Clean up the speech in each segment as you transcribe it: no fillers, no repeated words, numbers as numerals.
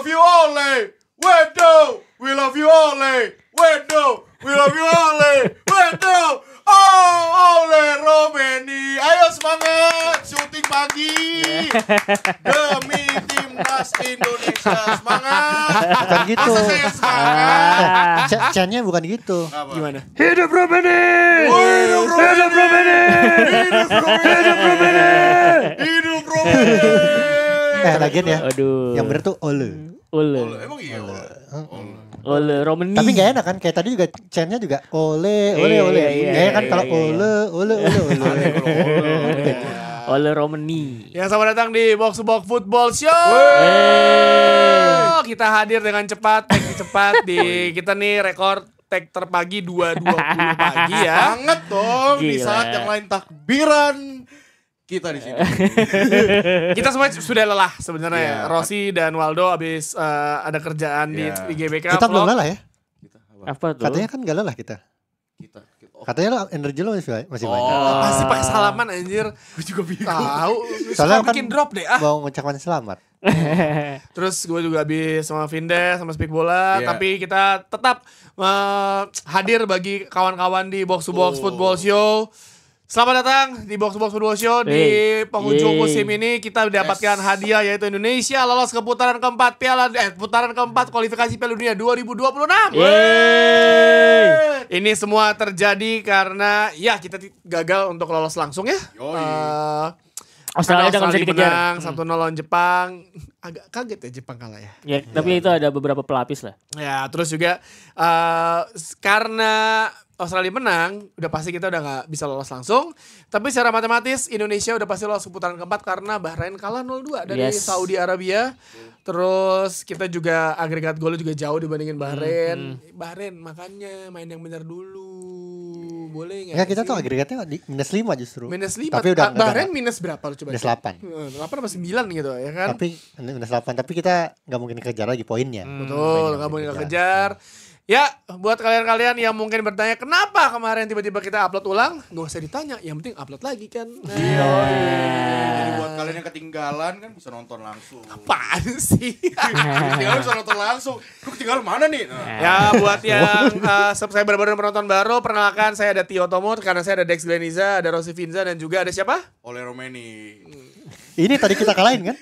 you Ole. Wedo, we love you Ole. Wedo, we love you Ole. Wedo. Oh, Ole Romeni. Ayo semangat, syuting pagi. Demi timnas Indonesia. Semangat. Bukan gitu. Masa saya semangat? Chant-nya bukan gitu. Apa? Gimana? Hidup Romeni. Hidup Romeni. Hidup Romeni. Hidup Romeni. Hidup Romeni. Hidup Romeni. Lagian ya. Aduh. Yang bener tuh Ole. Ole. Emang iya Ole. Ole Romani. Tapi gak enak kan, kayak tadi juga chant-nya juga Ole. Kayaknya kan kalau Ole. Ole Romani. Yang selamat datang di Box to Box Football Show. Kita hadir dengan cepat, tag cepat di kita nih rekor tag terpagi 2.20 pagi ya. Banget dong di Gila. saat yang lain takbiran kita di sini. Kita semua sudah lelah sebenarnya ya. Iya. Rossi dan Waldo habis ada kerjaan di Iya. GBK. Kita belum vlog. lelah ya. Apa tuh? Katanya kan gak lelah kita. Kita. Oh, Katanya lo energi lo masih banyak. Pasti pakai salaman anjir. gue juga bingung. Tahu. Soalnya Suka kan bikin drop deh ah. Mau mengucapkan selamat. Terus gue juga habis sama Vindes sama Speak Bola, Iya. tapi kita tetap hadir bagi kawan-kawan di Box to Box Football Show. Selamat datang di Box to Box Football Show. Di penghujung musim ini kita mendapatkan hadiah yaitu Indonesia lolos ke putaran keempat putaran keempat kualifikasi Piala Dunia 2026. Ini semua terjadi karena ya kita gagal untuk lolos langsung ya. Yoi. Australia udah gak bisa dikejar. menang 1-0 lawan Jepang. Agak kaget ya Jepang kalah ya. Ya, tapi itu ada beberapa pelapis lah. Ya, terus juga karena Australia menang, udah pasti kita udah gak bisa lolos langsung. Tapi secara matematis Indonesia udah pasti lolos ke putaran keempat karena Bahrain kalah 0-2 dari Saudi Arabia. Terus kita juga agregat golnya juga jauh dibandingin Bahrain. Bahrain makanya main yang benar dulu. Boleh Enggak, kita tuh agregatnya di -5 justru. -5. Tapi udah Bahrain minus berapa lu coba? -8. 8 apa 9 gitu ya kan? Tapi -8, tapi kita nggak mungkin kejar lagi poinnya. Betul, nggak boleh kejar. Ya, buat kalian-kalian yang mungkin bertanya kenapa kemarin tiba-tiba kita upload ulang, nggak usah ditanya, yang penting upload lagi kan. Jadi buat kalian yang ketinggalan kan bisa nonton langsung. Apaan sih? Ketinggalan bisa nonton langsung. Lu ketinggalan mana nih? Nah. Ya, buat yang subscriber baru dan penonton baru, perkenalkan saya ada Tio Tomo, karena saya ada Dex Gleniza, ada Rossi Finza, dan juga ada siapa? Ole Romeni. Ini tadi kita kalahin kan?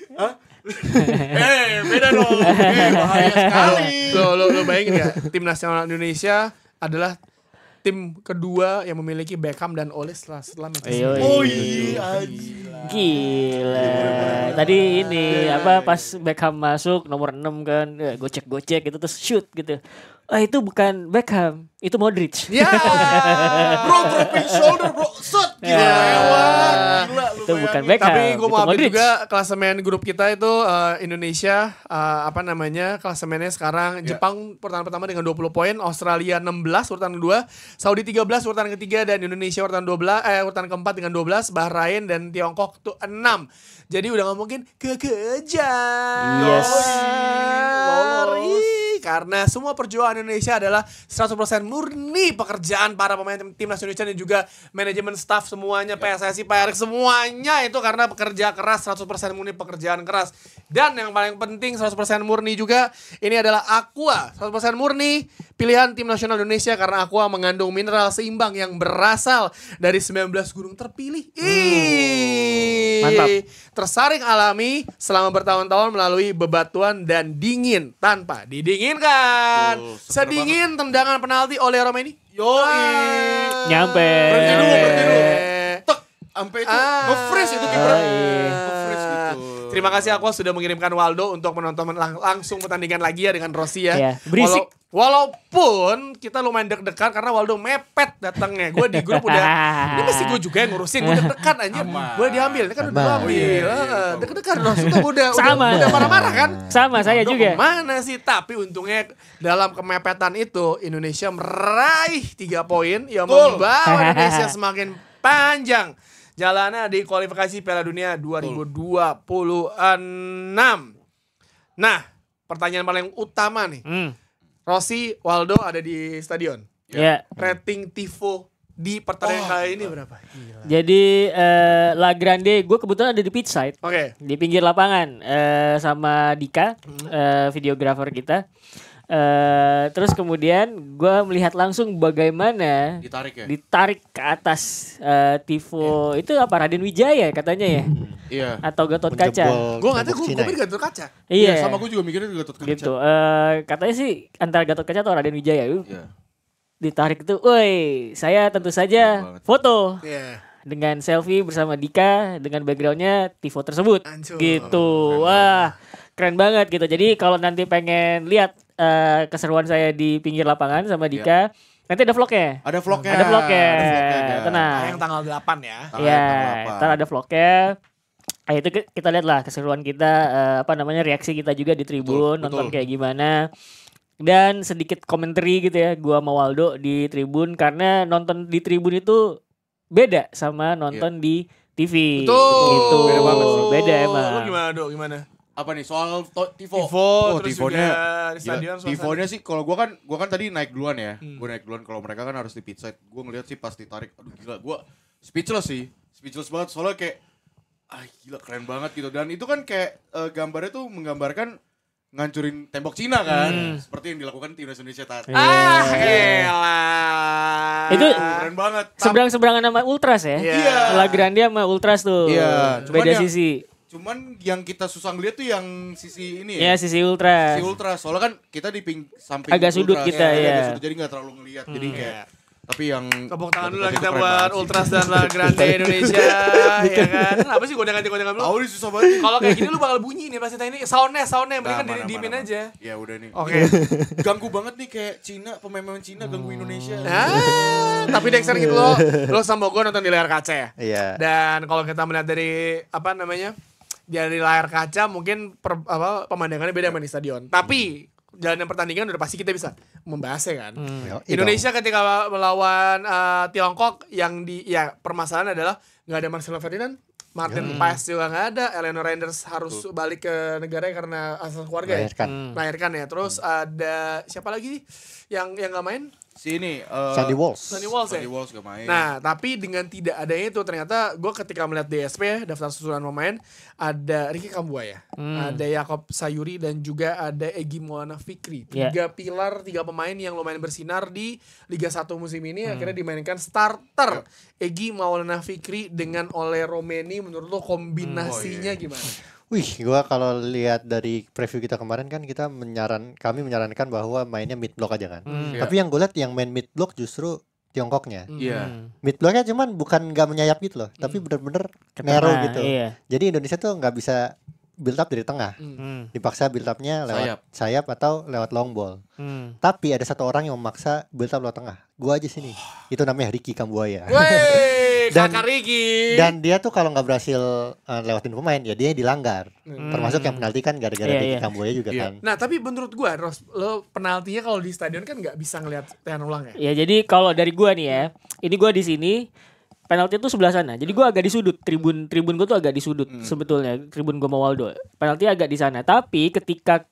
Beda dong. Bahaya sekali. Lo bayangin ya, tim nasional Indonesia adalah tim kedua yang memiliki Beckham dan Ole setelah Manchester United. Oh iya. Gila. Tadi ini apa pas Beckham masuk nomor 6 kan, gocek-gocek gitu terus shoot gitu. Itu bukan Beckham, itu Modric. Ya, Bro, dropping shoulder, bro. Set. Gila, lewat. Gila, lu Itu bukan bayangin. Beckham. Tapi gue itu mau update Modric. juga klasemen grup kita itu Indonesia klasemennya sekarang Jepang urutan pertama dengan 20 poin, Australia 16 urutan kedua, Saudi 13 urutan ketiga, dan Indonesia urutan urutan keempat dengan 12, Bahrain dan Tiongkok tuh 6. Jadi udah gak mungkin kekejar. Yes. Lolos. Karena semua perjuangan Indonesia adalah 100% murni pekerjaan para pemain timnas Indonesia dan juga manajemen staff semuanya, PSSI, PRX semuanya itu karena pekerja keras, 100% murni pekerjaan keras. Dan yang paling penting 100% murni juga ini adalah Aqua, 100% murni pilihan tim nasional Indonesia karena Aqua mengandung mineral seimbang yang berasal dari 19 gunung terpilih. Mantap. Tersaring alami selama bertahun-tahun melalui bebatuan dan dingin tanpa didinginkan. Sedingin tendangan penalti oleh Romeni. Nyampe. Berhenti dulu. Tek. Sampai itu nge-freeze itu kiper. Nge-freeze gitu. Terima kasih Aqua sudah mengirimkan Waldo untuk menonton langsung pertandingan lagi ya dengan Rossi ya. Iya, berisik. Walaupun kita lumayan deg-degan karena Waldo mepet datangnya. Gue di grup udah ini mesti gue juga yang ngurusin. Gue deg-degan anjir. Gue diambil. Ini kan udah diambil. Deg-degan Rossi tuh udah marah-marah kan. Sama saya Waldo juga. Mana sih? Tapi untungnya dalam kemepetan itu Indonesia meraih 3 poin yang membawa Indonesia semakin panjang jalannya di kualifikasi Piala Dunia 2026. Nah, pertanyaan paling utama nih. Rossi, Waldo ada di stadion. Ya. Rating tifo di pertandingan kali ini berapa? Gila. Jadi La Grande gue kebetulan ada di pitch side. Oke. Di pinggir lapangan sama Dika, videografer kita. Terus kemudian gue melihat langsung bagaimana ditarik ke atas tifo itu apa Raden Wijaya katanya ya, atau Gatot Kaca. Gue nggak tahu, gue pikir Gatot Kaca. Iya, sama gue juga mikirnya Gatot Kaca. gitu. Katanya sih antara Gatot Kaca atau Raden Wijaya. Ditarik itu, woi, saya tentu saja foto. Dengan selfie bersama Dika dengan backgroundnya tifo tersebut. Gitu. Wah, keren banget gitu. Jadi kalau nanti pengen lihat keseruan saya di pinggir lapangan sama Dika, nanti ada vlognya. Ada vlognya. Tenang. Yang tanggal 8 ya. Iya, ntar ada vlognya. Itu kita lihat lah keseruan kita, reaksi kita juga di tribun, nonton kayak gimana. Dan sedikit commentary gitu ya, gua sama Waldo di tribun, karena nonton di tribun itu beda sama nonton di TV. Betul. Gitu. Beda banget sih. Beda emang. Lu gimana, Dok? Gimana? Apa nih soal tifo? Terus tifonya, juga di stadion. tifonya sih kalau gua kan tadi naik duluan ya. Gua naik duluan, kalau mereka kan harus di pit side. Gua ngeliat sih pas ditarik, aduh gila, gua speechless banget soalnya kayak gila keren banget gitu. Dan itu kan kayak gambarnya tuh menggambarkan ngancurin tembok Cina kan, seperti yang dilakukan timnas Indonesia tadi. Elah. Itu Keren banget. seberang-seberangan sama Ultras ya. Iya. La Grande sama Ultras tuh. Iya, Beda cuman sisi. Cuman yang kita susah ngeliat tuh yang sisi ini ya. Ya sisi Ultras. Si Ultras, soalnya kan kita di samping Agak sudut Ultras, kita, ya. agak sudut, jadi nggak terlalu ngeliat. Jadi kayak tapi yang tepuk tangan dulu lah itu kita keren buat banget sih. Ultras dan La Grande Indonesia. Ya kan? Apa sih godakan-godakan lu? Tahu nih susah banget. Kalau kayak gini lu bakal bunyi nih pasti ini soundnya mendingan Mana, diemin mana. aja. Ya udah nih. Oke. Ganggu banget nih kayak Cina, pemain-pemain Cina ganggu Indonesia. Tapi Dexter gitu lo sama gue nonton di layar kaca ya. Iya. Dan kalau kita melihat dari dari layar kaca mungkin pemandangannya beda sama di stadion. Tapi jalannya pertandingan udah pasti kita bisa membahasnya kan. Indonesia ketika melawan Tiongkok yang permasalahan adalah nggak ada Marcelo Ferdinand, Martin Paes juga nggak ada, Eleanor Renders harus balik ke negaranya karena asal keluarga melahirkan ya. Terus ada siapa lagi yang nggak main? Si ini Sandy Walsh ya. gak main. Nah, tapi dengan tidak adanya itu ternyata gue ketika melihat DSP daftar susunan pemain ada Ricky Kambuaya, ada Yakob Sayuri dan juga ada Egy Maulana Fikri. Tiga pemain yang lumayan bersinar di Liga 1 musim ini akhirnya dimainkan starter. Egy Maulana Fikri dengan Ole Romeni, menurut lo kombinasinya gimana? Gua kalau lihat dari preview kita kemarin kan kami menyarankan bahwa mainnya mid block aja kan. Tapi yang gue lihat yang main mid block justru Tiongkoknya. Mid blocknya cuman bukan nggak menyayap gitu loh, tapi bener-bener narrow gitu. Jadi Indonesia tuh nggak bisa build up dari tengah, dipaksa build upnya lewat sayap atau lewat long ball. Tapi ada satu orang yang memaksa build up lewat tengah. Gua aja sini. Itu namanya Ricky Kambuaya. Kakak Ricky. Dan dia tuh kalau nggak berhasil lewatin pemain ya dia dilanggar. Termasuk yang penalti kan gara-gara Ricky Kambuaya juga kan. Nah tapi menurut gua lo penaltinya kalau di stadion kan nggak bisa ngelihat tayangan ulang ya. Ya jadi kalau dari gua nih ya, ini gua di sini penalti itu sebelah sana. Jadi gua agak di sudut, tribun gua tuh agak di sudut sebetulnya. Tribun gua sama Waldo. Penalti agak di sana. Tapi ketika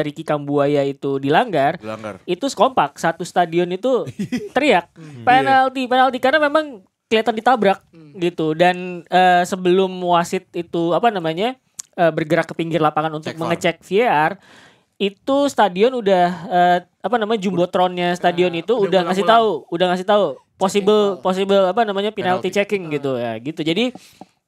Ricky Kambuaya itu dilanggar, itu kompak satu stadion itu teriak penalti karena memang kelihatan ditabrak gitu. Dan sebelum wasit itu bergerak ke pinggir lapangan untuk mengecek VAR, itu stadion udah jumbotronnya stadion itu udah ngasih tahu possible penalty checking gitu ya gitu. Jadi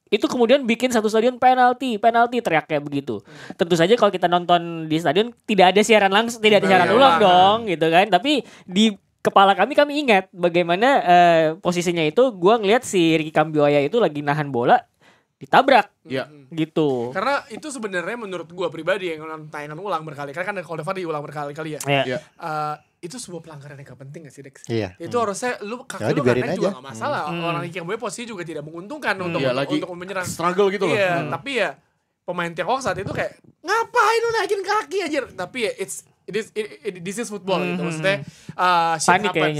itu kemudian bikin satu stadion penalti teriak kayak begitu. Tentu saja kalau kita nonton di stadion tidak ada siaran langsung, tidak ada siaran ulang dong gitu kan. Tapi di kepala kami ingat bagaimana posisinya itu gua ngelihat si Ricky Kambuaya itu lagi nahan bola ditabrak gitu. Karena itu sebenarnya menurut gua pribadi yang nonton tayangan ulang berkali-kali kan kalau Deva diulang berkali-kali ya. Itu sebuah pelanggaran yang gak penting gak sih Dex? Itu harusnya kaki lu ngatain juga gak masalah. Orang Ricky Kambuaya posisi juga tidak menguntungkan untuk menyerang. Struggle gitu loh. Tapi ya pemain Tiongkok saat itu kayak ngapain lu naikin kaki anjir. Tapi ya this is football gitu. Maksudnya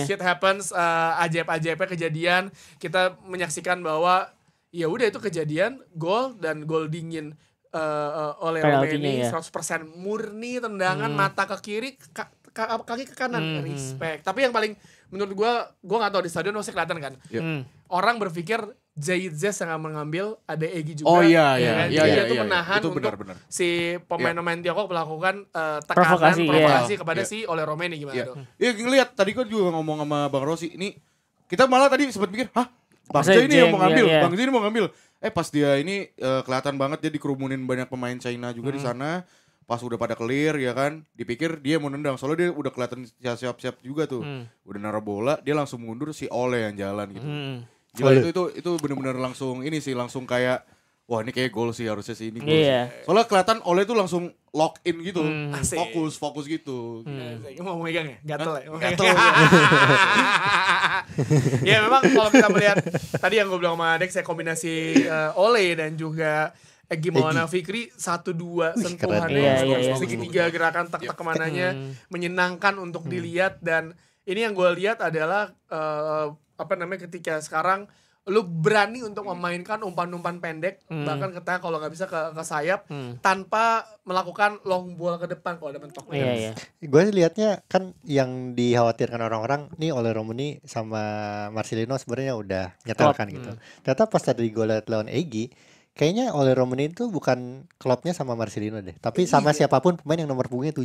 shit happens, ajaib-ajaibnya kejadian. Kita menyaksikan bahwa ya udah itu kejadian, gol dan gol dingin oleh Romeni 100% murni tendangan mata ke kiri, kaki ke kanan. Respect. Tapi yang paling menurut gue nggak tahu di stadion masih kelihatan kan. Orang berpikir Zayt yang mengambil, ada Egy juga. Oh iya. Dia tuh menahan itu untuk benar. si pemain-pemain Tiongkok melakukan tekanan provokasi kepada si Ole Romeni gimana tuh. Iya ngeliat tadi gue juga ngomong sama Bang Rossi, ini kita malah tadi sempat mikir, Bang Zay ini yang mau ngambil, Bang Zay ini mau ngambil. Pas dia ini kelihatan banget dia dikerumunin banyak pemain China juga di sana. Pas udah pada clear ya kan, dipikir dia mau nendang, soalnya dia udah kelihatan siap-siap juga tuh. Udah naruh bola, dia langsung mundur, si Ole yang jalan gitu. Gila, itu benar-benar langsung ini sih, langsung kayak wah ini kayak gol sih, harusnya sih ini gol. Soalnya kelihatan Ole tuh langsung lock in gitu, fokus gitu. Mau megang ya, gatel ya. Ya memang kalau kita melihat tadi yang gue bilang sama Dex ya, kombinasi Ole dan juga Egy Maulana Fikri 1-2 sentuhannya, segitiga gerakan tak kemananya menyenangkan untuk dilihat. Dan ini yang gue lihat adalah ketika sekarang lu berani untuk memainkan umpan-umpan pendek, bahkan katanya kalau nggak bisa ke sayap tanpa melakukan long ball ke depan kalau ada mentok. Gue lihatnya kan yang dikhawatirkan orang-orang nih Ole Romeni sama Marcelino sebenarnya udah nyetelkan gitu. Ternyata pas tadi gue lihat lawan Egy, kayaknya Ole Romeni itu bukan klubnya sama Marcelino deh, tapi sama siapapun pemain yang nomor punggungnya 7.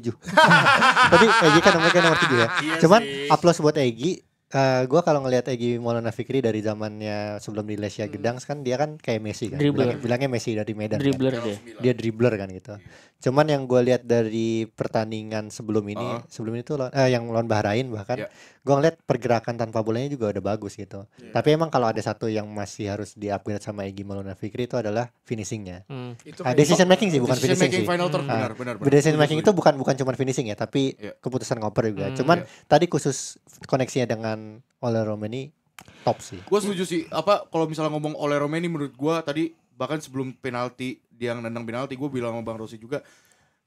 Tapi Egy kan nomor 7 ya. Cuman aplaus buat Egy. Gue kalau ngelihat Egy Maulana Fikri dari zamannya sebelum di Lesia Gdansk kan dia kan kayak Messi kan, bilangnya Messi dari Medan. Dribbler kan. Dia dribbler kan gitu. Cuman yang gue lihat dari pertandingan sebelum ini tuh yang lawan Bahrain bahkan gue ngeliat pergerakan tanpa bolanya juga udah bagus gitu. Tapi emang kalau ada satu yang masih harus di-upgrade sama Egy Maulana Fikri itu adalah finishingnya. Decision making sih, bukan finishing sih. Benar. Decision making itu bukan cuma finishing ya, tapi keputusan ngoper juga. Cuman tadi khusus koneksinya dengan Ole Romeni top sih. Gue setuju sih. Kalau misalnya ngomong Ole Romeni, menurut gue tadi bahkan sebelum penalti dia yang nendang penalti, gue bilang sama Bang Rossi juga,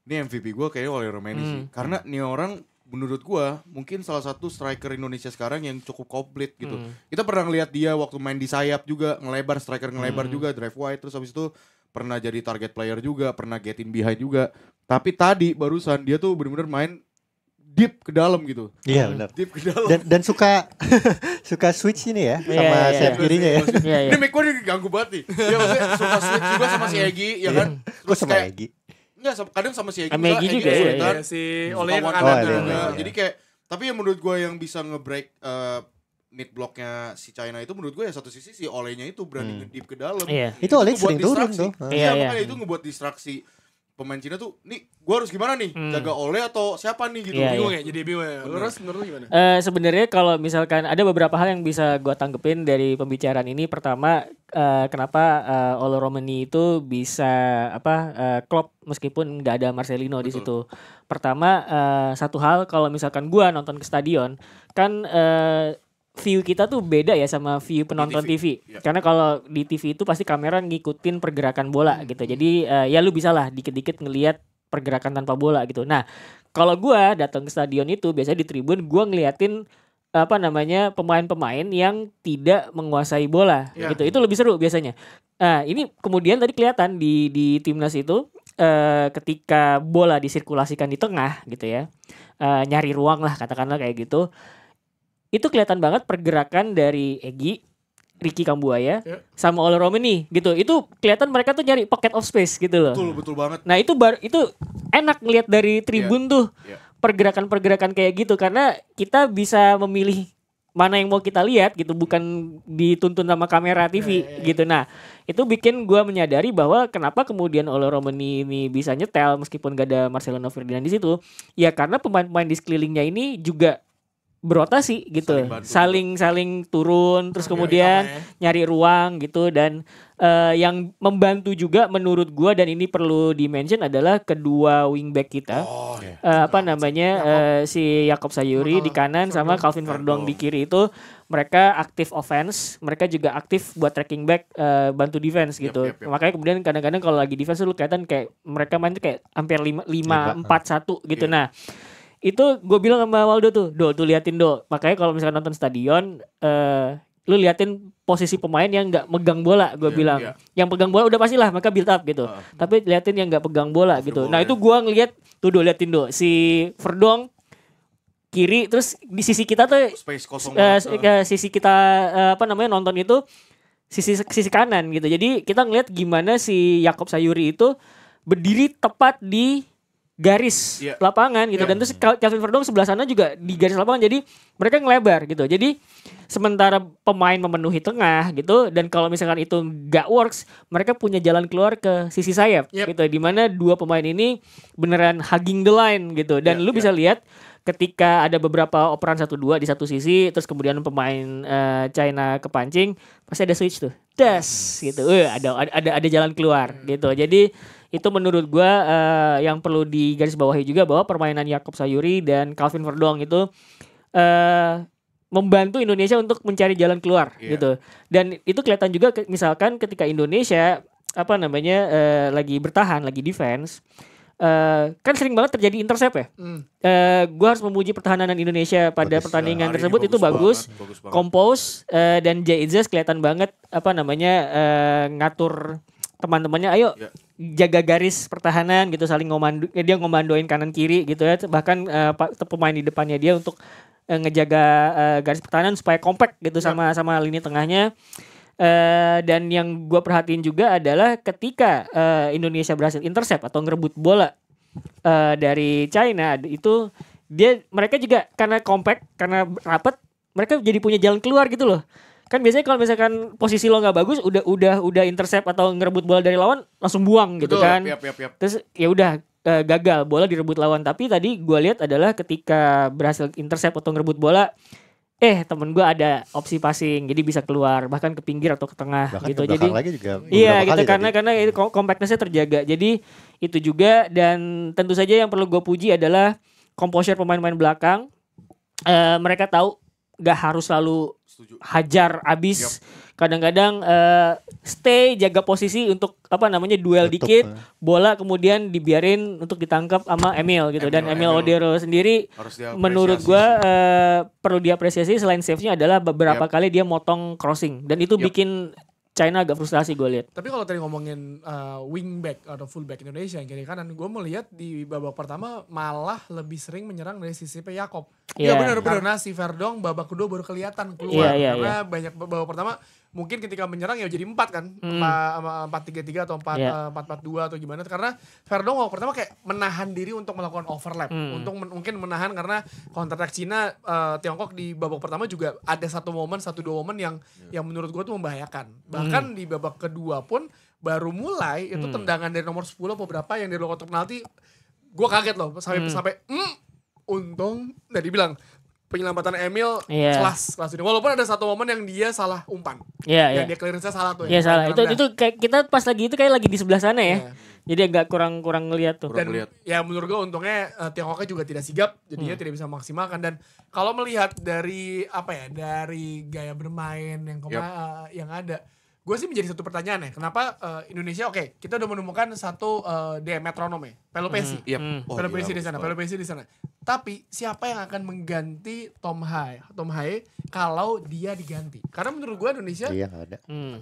ini MVP gue kayaknya Ole Romeni sih. Karena nih orang menurut gue mungkin salah satu striker Indonesia sekarang yang cukup komplit gitu. Kita pernah ngeliat dia waktu main di sayap juga, striker ngelebar juga, drive wide, terus habis itu pernah jadi target player juga, pernah get in behind juga. Tapi tadi barusan dia tuh benar-benar main deep ke dalam gitu. Iya benar. Deep ke dalam. Dan suka switch ini ya sama sayap kirinya ya. Ini Meko ini ganggu banget nih. Dia maksudnya suka switch juga sama si Egy ya kan. Gue sama Egy. Enggak, kadang sama si Egy juga ya. Si Ole yang kanan juga. Jadi kayak tapi yang menurut gue yang bisa nge-break mid blocknya si China itu menurut gue ya satu sisi si Olenya itu berani nge-deep ke dalam. Itu Ole sering turun tuh. Iya makanya itu ngebuat distraksi pemain Cina tuh, nih gue harus gimana nih, jaga Ole atau siapa nih gitu. Bingung ya, jadi bingung ya. Terus menurut lu gimana? Sebenarnya kalau misalkan ada beberapa hal yang bisa gue tanggepin dari pembicaraan ini. Pertama, kenapa Ole Romeni itu bisa klop meskipun nggak ada Marcelino di situ. Pertama, satu hal kalau misalkan gue nonton ke stadion kan view kita tuh beda ya sama view penonton TV. Karena kalau di TV itu pasti kamera ngikutin pergerakan bola gitu. Jadi ya lu bisa lah dikit-dikit ngelihat pergerakan tanpa bola gitu. Nah, kalau gua datang ke stadion itu biasanya di tribun gua ngeliatin pemain-pemain yang tidak menguasai bola gitu. Itu lebih seru biasanya. Nah, ini kemudian tadi kelihatan di timnas itu ketika bola disirkulasikan di tengah gitu ya. Nyari ruang lah katakanlah kayak gitu. Itu kelihatan banget pergerakan dari Egy, Ricky Kambuaya, sama Ole Romeni gitu. Itu kelihatan mereka tuh nyari pocket of space gitu loh. Betul banget. Nah itu enak ngeliat dari tribun tuh pergerakan-pergerakan kayak gitu, karena kita bisa memilih mana yang mau kita lihat gitu, bukan dituntun sama kamera TV gitu. Nah itu bikin gue menyadari bahwa kenapa kemudian Ole Romeni ini bisa nyetel meskipun gak ada Marcelino Ferdinand di situ, ya karena pemain-pemain di sekelilingnya ini juga berotasi gitu, saling turun, terus kemudian nyari ruang gitu. Dan yang membantu juga menurut gua, dan ini perlu di-mention, adalah kedua wingback kita, si Jakob Sayuri di kanan sama Calvin Verdong di kiri. Itu mereka aktif offense, mereka juga aktif buat tracking back, bantu defense gitu. Makanya kemudian kadang-kadang kalau lagi defense lu kelihatan kayak mereka main tuh kayak hampir 5-4-1 gitu. Nah itu gue bilang sama Waldo tuh liatin makanya kalau misalkan nonton stadion lu liatin posisi pemain yang nggak megang bola. Gue bilang yang pegang bola udah pastilah mereka build up gitu, tapi liatin yang nggak pegang bola gitu. Nah itu gue ngeliat tuh liatin si Verdong kiri, terus di sisi kita tuh Space kosong sisi kita nonton itu sisi kanan gitu. Jadi kita ngeliat gimana si Jakob Sayuri itu berdiri tepat di garis lapangan gitu, dan terus Kelvin Verdong sebelah sana juga di garis lapangan, jadi mereka ngelebar gitu. Jadi sementara pemain memenuhi tengah gitu, dan kalau misalkan itu nggak works, mereka punya jalan keluar ke sisi sayap gitu, dimana dua pemain ini beneran hugging the line gitu. Dan lu bisa lihat ketika ada beberapa operan 1-2 di satu sisi, terus kemudian pemain China kepancing, pasti ada switch tuh, das gitu, ada jalan keluar gitu. Jadi itu menurut gue yang perlu digarisbawahi juga, bahwa permainan Jakob Sayuri dan Kelvin Verdong itu membantu Indonesia untuk mencari jalan keluar gitu. Dan itu kelihatan juga misalkan ketika Indonesia lagi bertahan, lagi defense, kan sering banget terjadi intercept ya. Gue harus memuji pertahanan Indonesia pada pertandingan tersebut, itu bagus, compose, dan Jay Izzas kelihatan banget ngatur teman-temannya, ayo jaga garis pertahanan gitu, saling dia ngomandoin kanan kiri gitu ya, bahkan pemain di depannya dia untuk ngejaga garis pertahanan supaya kompak gitu sama lini tengahnya. Dan yang gue perhatiin juga adalah ketika Indonesia berhasil intercept atau ngerebut bola dari China, itu mereka juga karena kompak, karena rapat, mereka jadi punya jalan keluar gitu loh. Kan biasanya kalau misalkan posisi lo nggak bagus, udah intercept atau ngerebut bola dari lawan, langsung buang gitu. Betul, kan. Yap. Terus ya udah gagal, bola direbut lawan. Tapi tadi gue lihat adalah ketika berhasil intercept atau ngerebut bola, temen gue ada opsi passing, jadi bisa keluar bahkan ke pinggir atau ke tengah, bahkan gitu. Jadi lagi juga gitu, karena itu compactness-nya terjaga. Jadi itu juga, dan tentu saja yang perlu gue puji adalah composure pemain-pemain belakang. Mereka tahu gak harus selalu hajar abis. Kadang-kadang stay, jaga posisi untuk duel dikit, bola kemudian dibiarin untuk ditangkap sama Emil gitu. Dan Emil Odero sendiri menurut gua perlu diapresiasi. Selain save-nya adalah beberapa kali dia motong crossing, dan itu bikin China agak frustrasi gue lihat. Tapi kalau tadi ngomongin wingback atau fullback Indonesia yang kiri kanan, gue melihat di babak pertama malah lebih sering menyerang dari sisi Jakob. Iya benar. Karena si Verdong babak kedua baru kelihatan keluar, karena banyak babak pertama mungkin ketika menyerang ya jadi 4 kan, 4-3-3 atau 4-4-2 atau gimana, karena Verdong babak pertama kayak menahan diri untuk melakukan overlap, untuk mungkin menahan karena counter attack Cina. Tiongkok di babak pertama juga ada 1-2 momen yang menurut gue tuh membahayakan. Bahkan di babak kedua pun baru mulai itu tendangan dari nomor 10 beberapa yang dari luar kotak penalti, gue kaget loh sampai untung tadi bilang penyelamatan Emil kelas ini. Walaupun ada 1 momen yang dia salah umpan. Yang dia clearance-nya salah tuh. Iya salah. Itu kayak kita pas lagi itu kayak lagi di sebelah sana ya. Jadi agak kurang ngelihat tuh. Dan ya menurut gue untungnya Tiongkoknya juga tidak sigap, jadinya tidak bisa memaksimalkan. Dan kalau melihat dari dari gaya bermain yang ada, gue sih menjadi satu pertanyaan ya, kenapa Indonesia kita udah menemukan satu metronom ya, Pelopesi. Pelopesi di sana. Tapi siapa yang akan mengganti Tom Hae kalau dia diganti? Karena menurut gue Indonesia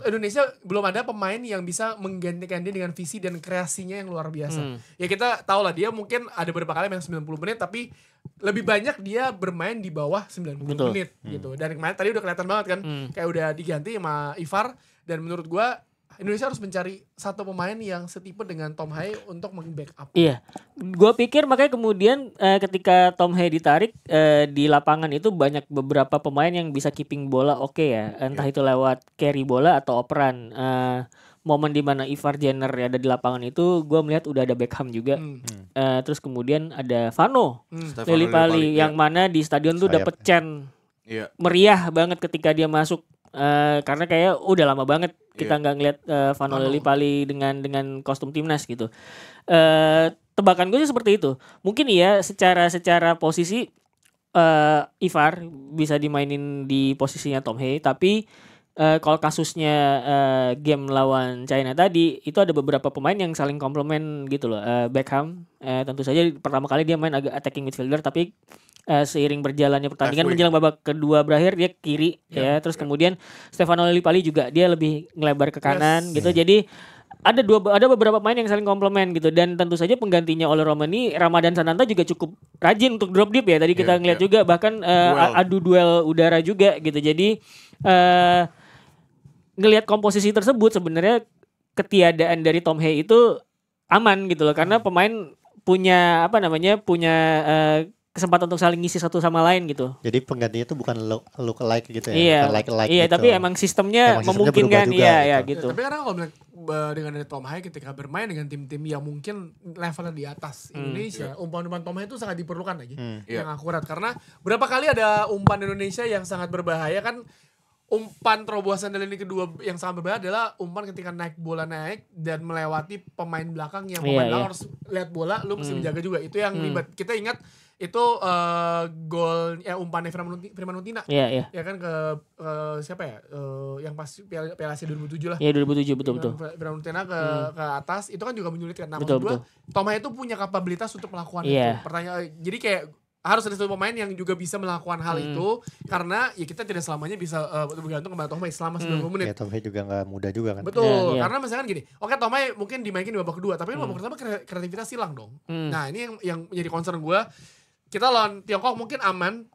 Indonesia belum ada pemain yang bisa menggantikan dia dengan visi dan kreasinya yang luar biasa. Ya kita tahu lah dia mungkin ada beberapa kali main 90 menit, tapi lebih banyak dia bermain di bawah 90 menit gitu. Dan kemarin tadi udah kelihatan banget kan, kayak udah diganti sama Ivar. Dan menurut gue Indonesia harus mencari satu pemain yang setipe dengan Tom Hae untuk meng-backup. Iya, gue pikir makanya kemudian ketika Tom Hae ditarik di lapangan itu banyak beberapa pemain yang bisa keeping bola ya, entah itu lewat carry bola atau operan. Momen di mana Ivar Jenner ada di lapangan itu, gue melihat udah ada Beckham juga. Terus kemudian ada Vano Lillipali yang mana di stadion tuh dapet chant meriah banget ketika dia masuk. Karena kayak udah lama banget kita nggak ngeliat Vano Lillipali dengan kostum timnas gitu. Tebakan gue sih seperti itu. Mungkin secara posisi Ivar bisa dimainin di posisinya Tom Hae, tapi kalau kasusnya game lawan China tadi itu ada beberapa pemain yang saling komplement gitu loh. Beckham tentu saja pertama kali dia main agak attacking midfielder, tapi seiring berjalannya pertandingan menjelang babak kedua berakhir dia kiri terus kemudian Stefano Lillipali juga dia lebih ngelebar ke kanan gitu. Jadi ada beberapa pemain yang saling komplement gitu, dan tentu saja penggantinya oleh Romani, Ramadan Sananta juga cukup rajin untuk drop deep ya. Tadi kita ngeliat juga bahkan adu duel udara juga gitu. Jadi ngelihat komposisi tersebut sebenarnya ketiadaan dari Tom Hay itu aman gitu loh, karena pemain punya kesempatan untuk saling ngisi satu sama lain gitu. Jadi penggantinya itu bukan look alike gitu ya. Iya, bukan like iya gitu. tapi emang sistemnya memungkinkan ya gitu. Tapi karena kalau dengan ada Tom Hay ketika bermain dengan tim-tim yang mungkin levelnya di atas Indonesia, umpan-umpan Tom Hay itu sangat diperlukan lagi yang akurat, karena berapa kali ada umpan Indonesia yang sangat berbahaya kan. Umpan terobosan dari lini kedua yang sangat berbahaya adalah umpan ketika bola naik dan melewati pemain belakang yang pemain belakang harus lihat bola, lu mesti menjaga juga. Itu yang ribet. Kita ingat itu gol umpannya Firman Utina. Iya. Ya kan ke siapa ya? Yang pas Piala Asia 2007 lah. Iya 2007 betul. Firman Utina ke atas itu kan juga menyulitkan. Nah, betul. Tom Hay itu punya kapabilitas untuk melakukan itu. Pertanyaan jadi kayak harus ada satu pemain yang juga bisa melakukan hal itu, karena ya kita tidak selamanya bisa bergantung kepada Tom Hay selama 90 menit. Ya Tom Hay juga gak mudah juga kan. Betul, karena misalkan gini, oke Tom Hay mungkin dimainin di babak kedua, tapi babak pertama kreativitas hilang dong. Nah ini yang menjadi concern gue. Kita lawan Tiongkok mungkin aman.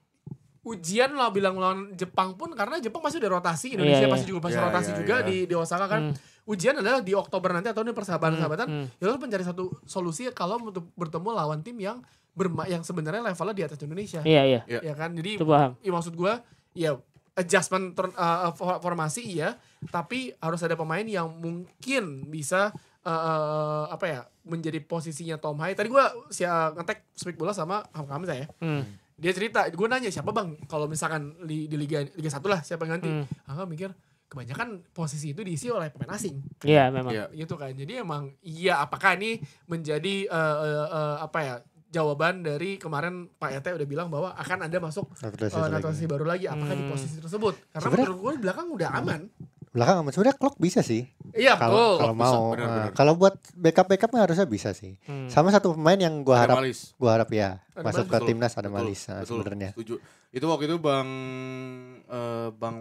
Ujian lah bilang lawan Jepang pun, karena Jepang pasti udah rotasi, Indonesia pasti juga rotasi juga di Osaka kan. Ujian adalah di Oktober nanti atau di persahabatan. Ya lo mencari satu solusi kalau untuk bertemu lawan tim yang sebenarnya levelnya di atas Indonesia. Iya. Ya kan, jadi ya, maksud gue ya adjustment formasi iya, tapi harus ada pemain yang mungkin bisa menjadi posisinya Tom Hay. Tadi gue nge-tag Speak Bola sama Hamzah ya. Dia cerita, gue nanya siapa bang kalau misalkan di Liga 1 lah siapa yang ganti. Aku mikir kebanyakan posisi itu diisi oleh pemain asing. Iya memang. Gitu kan. Jadi emang apakah ini menjadi jawaban dari kemarin Pak Ete udah bilang bahwa akan ada masuk naturalisasi baru lagi, apakah di posisi tersebut, karena menurut gue di belakang udah aman. Belakang aman sebenarnya Klok bisa sih. Iya betul. Kalau mau kalau buat backupnya harusnya bisa sih. Sama satu pemain yang gue harap ya masuk ke timnas ada Malis sebenarnya. Setuju. Itu waktu itu Bang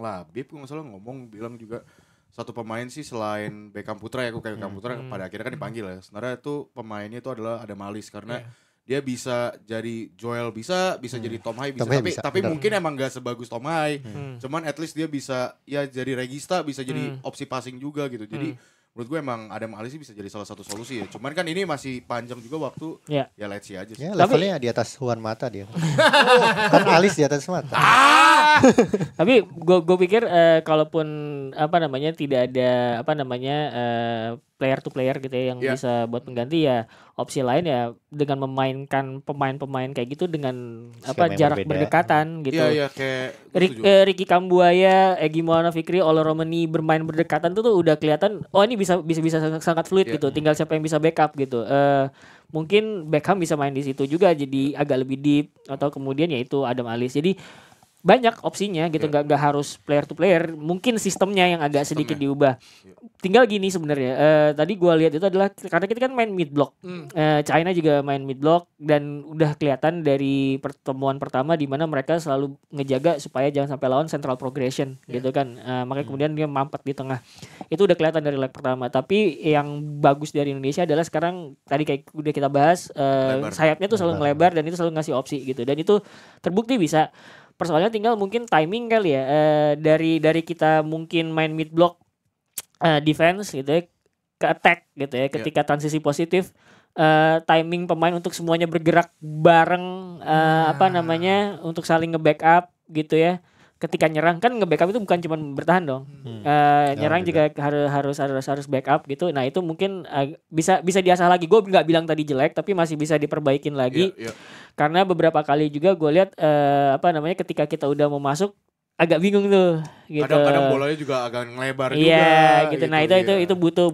Labib kalau nggak salah bilang juga satu pemain sih selain Beckham Putra ya, Beckham Putra pada akhirnya kan dipanggil ya. Sebenarnya itu pemainnya itu adalah ada Malis karena dia bisa jadi Joel bisa jadi Tom Hay bisa, tapi mungkin emang gak sebagus Tom Hay. Cuman at least dia bisa ya jadi regista, bisa jadi opsi passing juga gitu. Jadi menurut gue emang Adam Ali sih bisa jadi salah satu solusi ya. Cuman kan ini masih panjang juga waktu. Ya let's see aja sih. Ya, levelnya di atas Juan Mata dia. Kan Alis di atas Mata. Tapi gue pikir kalaupun tidak ada player to player gitu ya yang bisa buat pengganti, ya opsi lain ya dengan memainkan pemain-pemain kayak gitu dengan jarak berdekatan gitu. Iya kayak Ricky Kambuaya, Egy Maulana Fikri, Olo Romani bermain berdekatan tuh udah kelihatan ini bisa sangat fluid gitu. Tinggal siapa yang bisa backup gitu. Mungkin Beckham bisa main di situ juga jadi agak lebih deep, atau kemudian yaitu Adam Alis. Jadi banyak opsinya gitu, nggak harus player to player, mungkin sistemnya yang agak sedikit diubah. Tinggal gini sebenarnya, tadi gue lihat itu adalah karena kita kan main mid block, China juga main mid block, dan udah kelihatan dari pertemuan pertama di mana mereka selalu ngejaga supaya jangan sampai lawan central progression gitu kan, makanya kemudian dia mampet di tengah. Itu udah kelihatan dari leg pertama. Tapi yang bagus dari Indonesia adalah sekarang tadi kayak udah kita bahas, sayapnya tuh selalu ngelebar dan itu selalu ngasih opsi gitu, dan itu terbukti bisa. Persoalannya tinggal mungkin timing kali ya, dari kita mungkin main mid block defense gitu ya ke attack gitu ya, ketika transisi positif, timing pemain untuk semuanya bergerak bareng, untuk saling nge-backup gitu ya. Ketika nyerang kan nge-backup itu bukan cuma bertahan dong, nyerang juga harus backup gitu. Nah itu mungkin bisa diasah lagi. Gue nggak bilang tadi jelek, tapi masih bisa diperbaikin lagi. Karena beberapa kali juga gue lihat ketika kita udah mau masuk agak bingung tuh gitu. Kadang-kadang bolanya juga agak ngelebar juga. Iya gitu. Nah itu butuh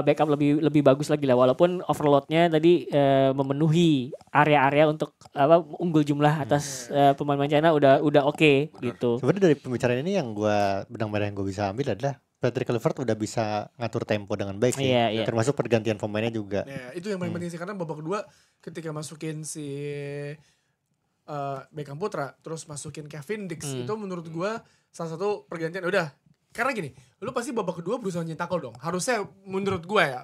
backup lebih bagus lagi lah, walaupun overloadnya tadi memenuhi area-area untuk unggul jumlah atas pemain China udah oke gitu. Sebenarnya dari pembicaraan ini yang benang merah yang gue bisa ambil adalah Patrick Kluivert udah bisa ngatur tempo dengan baik sih. Termasuk pergantian pemainnya juga. Itu yang paling penting sih, karena babak kedua ketika masukin si Beckham Putra terus masukin Kevin Dix, itu menurut gue salah satu pergantian udah karena gini, lu pasti babak kedua berusaha nyetak gol dong. Harusnya menurut gue ya,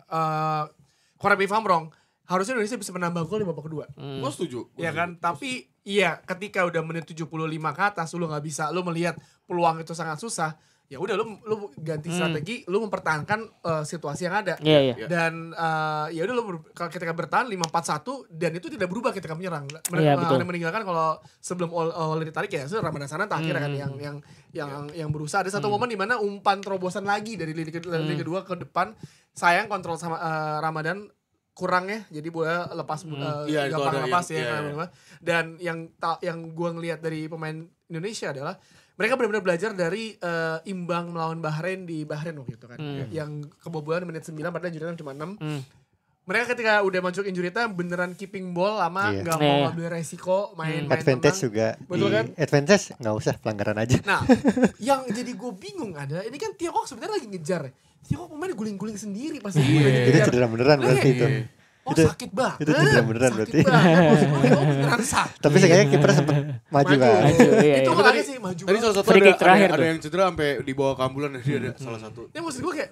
correct me if I'm wrong, harusnya Indonesia bisa menambah gol di babak kedua. Gue setuju. Ya kan, tapi iya ketika udah menit 75 ke atas lu nggak bisa, lu melihat peluang itu sangat susah. Ya udah lu ganti strategi, lu mempertahankan situasi yang ada. Iya. Dan ya udah lu ketika bertahan 5-4-1 dan itu tidak berubah ketika menyerang. Betul. Meninggalkan kalau sebelum oleh ditarik ya sudah Ramadan Sananta akhirnya kan yang berusaha. Ada satu momen di mana umpan terobosan lagi dari lini kedua ke depan. Sayang kontrol sama Ramadan kurang ya, jadi bola lepas gampang lepas ya. Dan yang gue ngelihat dari pemain Indonesia adalah mereka benar-benar belajar dari imbang melawan Bahrain di Bahrain waktu itu kan. Yang kebobolan menit 9 padahal injury time cuma 6. Mereka ketika udah masuk injury time beneran keeping ball lama, gak mau ngambil resiko main advantage tenang. juga. Betul kan? Advantage gak usah, pelanggaran aja. Nah, yang jadi gue bingung adalah ini kan Tiongkok sebenarnya lagi ngejar. Tiongkok pemain guling-guling sendiri pasti. Itu cedera beneran berarti itu. Oh sakit banget. Itu cedera beneran berarti. Maksud gue beneran sakit. Tapi kayaknya kiper sempet maju kan. Iya. Itu makanya sih maju. Tadi salah satu Free kick terakhir ada tuh. yang cedera sampai di bawah kambulan dia ada salah satu. Ya maksud gue kayak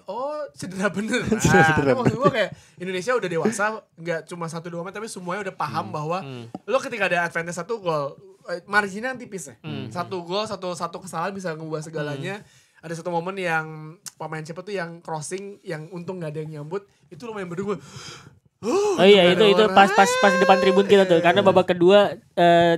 cedera bener. Cedera Maksud gue kayak Indonesia udah dewasa, nggak cuma 1-2 main tapi semuanya udah paham bahwa lo ketika ada advantage 1 gol, marginnya tipis ya. 1 gol, satu kesalahan bisa ngubah segalanya. Ada satu momen yang pemain siapa tuh yang crossing yang untung nggak ada yang nyambut, itu lumayan berdua. Oh iya itu pas di depan tribun kita tuh karena babak kedua